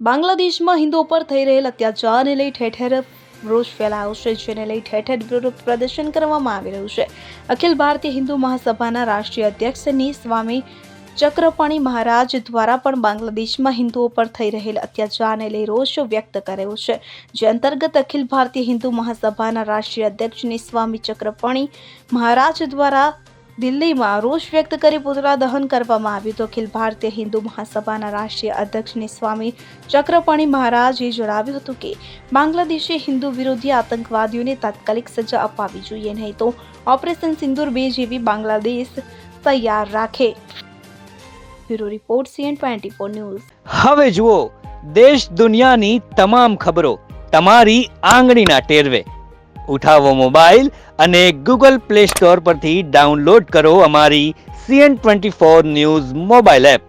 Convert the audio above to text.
બાંગ્લાદેશમાં હિન્દુઓ પર થઈ રહેલ અત્યાચારને લઈ ઠેર ઠેર રોષ ફેલાયો છે, જેને લઈ ઠેર ઠેર વિરોધ પ્રદર્શન કરવામાં આવી રહ્યું છે. અખિલ ભારતીય હિન્દુ મહાસભાના રાષ્ટ્રીય અધ્યક્ષ સ્વામી ચક્રપાણી મહારાજ દ્વારા પણ બાંગ્લાદેશમાં હિન્દુઓ પર થઈ રહેલ અત્યાચારને લઈ રોષ વ્યક્ત કર્યો છે. જે અંતર્ગત અખિલ ભારતીય હિન્દુ મહાસભાના રાષ્ટ્રીય અધ્યક્ષ સ્વામી ચક્રપાણી મહારાજ દ્વારા દિલ્હીમાં રોષ વ્યક્ત કરી પુતળા દહન કરવામાં આવ્યું. તો અખિલ ભારતીય હિન્દુ મહાસભાના રાષ્ટ્રીય અધ્યક્ષ સ્વામી ચક્રપાણી મહારાજે જણાવ્યું હતું કે બાંગ્લાદેશે હિન્દુ વિરોધી આતંકવાદીઓને તાત્કાલિક સજા અપાવવી જોઈએ, નહીં તો ઓપરેશન સિંદૂર 2 જેવી બાંગ્લાદેશ તૈયાર રાખે. Bureau report CN24 news. હવે જુઓ દેશ દુનિયાની તમામ ખબરો તમારી આંગળીના ટેરવે. ઉઠાવો મોબાઈલ અને Google Play Store પરથી ડાઉનલોડ કરો અમારી CN24 ન્યૂઝ મોબાઈલ એપ.